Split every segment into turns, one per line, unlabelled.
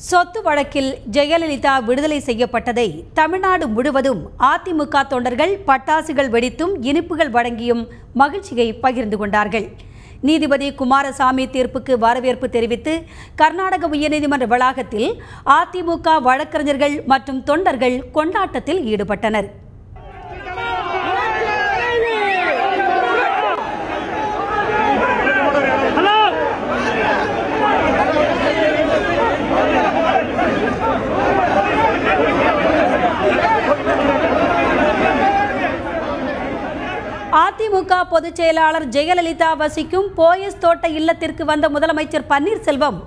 சொத்து வழக்கில் ஜெயலலிதா விடுதலை செய்யப்பட்டதை தமிழ்நாடு முழுவதும் அதிமுக தொண்டர்கள் பட்டாசுகள் வெடித்தும் இனிப்புகள் வழங்கியும் மகிழ்ச்சியை பகிர்ந்து கொண்டார்கள். நீதிபதி குமாரசாமி தீர்ப்புக்கு வரவேற்பு தெரிவித்து கர்நாடக உயர்நீதிமன்ற வளாகத்தில் அதிமுக வழக்கறிஞர்கள் மற்றும் தொண்டர்கள் கொண்டாட்டத்தில் ஈடுபட்டனர். அதிமுக பொதுச் செயலாளர் ஜெயலலிதா வசிக்கும் போயஸ் தோட்ட இல்லத்திற்கு வந்த முதலமைச்சர் பன்னீர்செல்வம்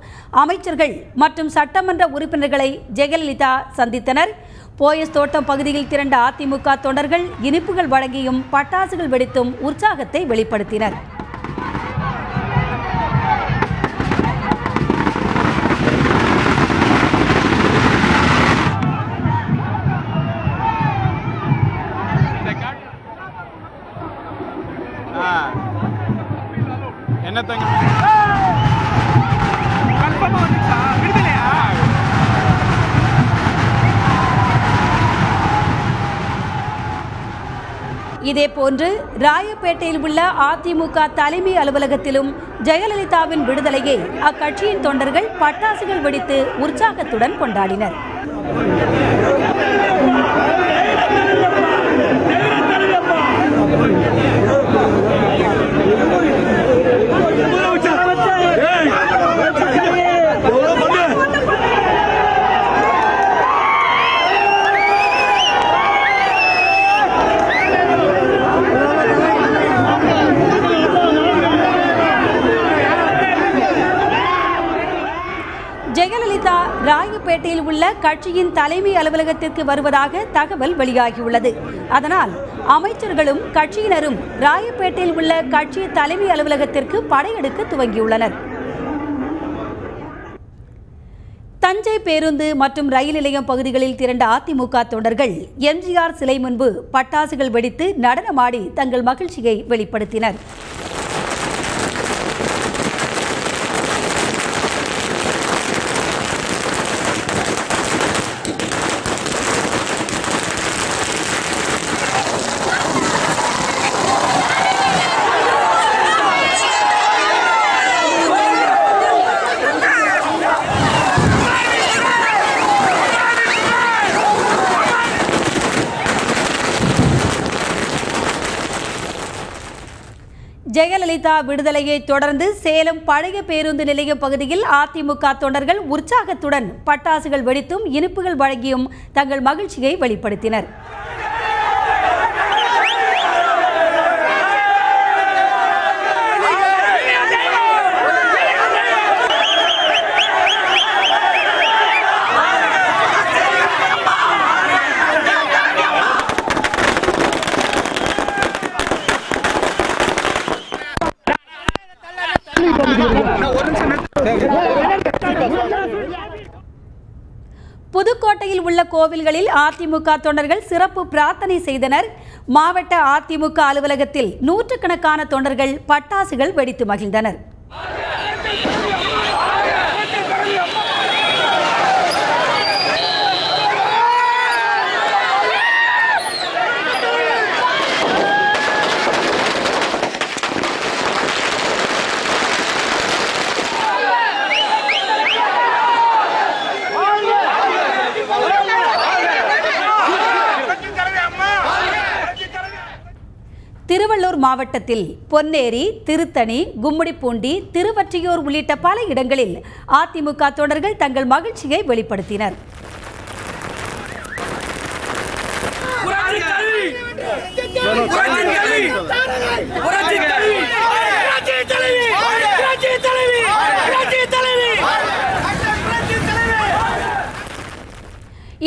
அமைச்சர்கள் மற்றும் சட்டமன்ற உறுப்பினர்களை ஜெயலலிதா சந்தித்தனர். போயஸ் தோட்டம் பகுதியில் திரண்ட அதிமுக தொண்டர்கள் இனிப்புகள் வழங்கியும் பட்டாசுகள் வெடித்தும் உற்சாகத்தை வெளிப்படுத்தினர். இதேபோன்று ராயப்பேட்டையில் உள்ள அதிமுக தலைமை அலுவலகத்திலும் ஜெயலலிதாவின் விடுதலையை அக்கட்சியின் தொண்டர்கள் பட்டாசுகள் வெடித்து உற்சாகத்துடன் கொண்டாடினர். ஜெயலலிதா ராயப்பேட்டையில் உள்ள கட்சியின் தலைமை அலுவலகத்திற்கு வருவதாக தகவல் வெளியாகியுள்ளது. அதனால் அமைச்சர்களும் கட்சியினரும் ராயப்பேட்டையில் உள்ள கட்சி தலைமை அலுவலகத்திற்கு படையெடுக்க துவங்கியுள்ளனர். தஞ்சை பேருந்து மற்றும் ரயில் நிலையம் பகுதிகளில் திரண்ட அதிமுக தொண்டர்கள் எம்ஜிஆர் சிலை முன்பு பட்டாசுகள் வெடித்து நடனமாடி தங்கள் மகிழ்ச்சியை வெளிப்படுத்தினர். ஜெயலலிதா விடுதலையை தொடர்ந்து சேலம் பழைய பேருந்து நிலையம் பகுதியில் அதிமுக தொண்டர்கள் உற்சாகத்துடன் பட்டாசுகள் வெடித்தும் இனிப்புகள் வழங்கியும் தங்கள் மகிழ்ச்சியை வெளிப்படுத்தினர். புதுக்கோட்டையில் உள்ள கோவில்களில் அதிமுக தொண்டர்கள் சிறப்பு பிரார்த்தனை செய்தனர். மாவட்ட அதிமுக அலுவலகத்தில் நூற்றுக்கணக்கான தொண்டர்கள் பட்டாசுகள் வெடித்து மகிழ்ந்தனர். திருவள்ளூர் மாவட்டத்தில் பொன்னேரி, திருத்தணி, கும்மிடிப்பூண்டி, திருவொற்றியூர் உள்ளிட்ட பல இடங்களில் அதிமுக தொண்டர்கள் தங்கள் மகிழ்ச்சியை வெளிப்படுத்தினர்.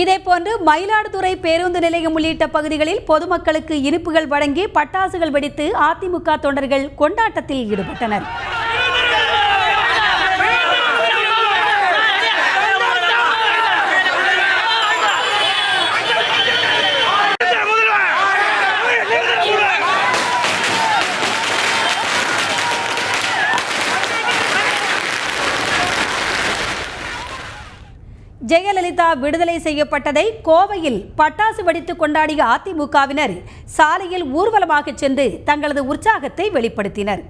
இதேபோன்று மயிலாடுதுறை பேருந்து நிலையம் உள்ளிட்ட பகுதிகளில் பொதுமக்களுக்கு இனிப்புகள் வழங்கி பட்டாசுகள் வெடித்து அதிமுக தொண்டர்கள் கொண்டாட்டத்தில் ஈடுபட்டனர். ஜெயலலிதா விடுதலை செய்யப்பட்டதை கோவையில் பட்டாசு வெடித்து கொண்டாடிய அதிமுகவினர் சாலையில் ஊர்வலமாக சென்று தங்களது உற்சாகத்தை வெளிப்படுத்தினர்.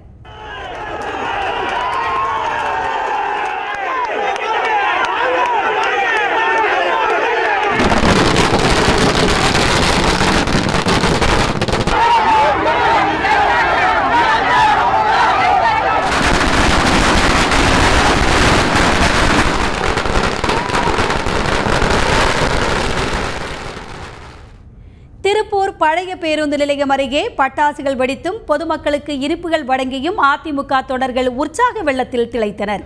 திருப்பூர் பழைய பேருந்து நிலையம் அருகே பட்டாசுகள் வெடித்தும் பொதுமக்களுக்கு இனிப்புகள் வழங்கியும் அதிமுக தொண்டர்கள் உற்சாக வெள்ளத்தில் திளைத்தனர்.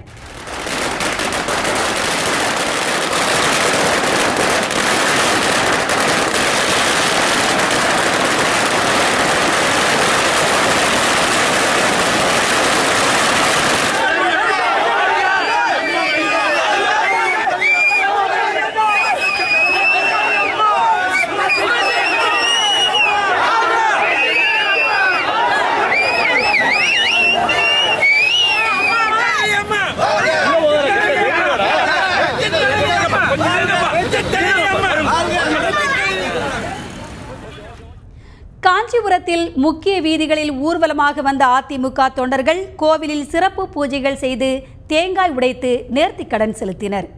காஞ்சிபுரத்தில் முக்கிய வீதிகளில் ஊர்வலமாக வந்த அதிமுக தொண்டர்கள் கோவிலில் சிறப்பு பூஜைகள் செய்து தேங்காய் உடைத்து நேர்த்திக்கடன் செலுத்தினர்.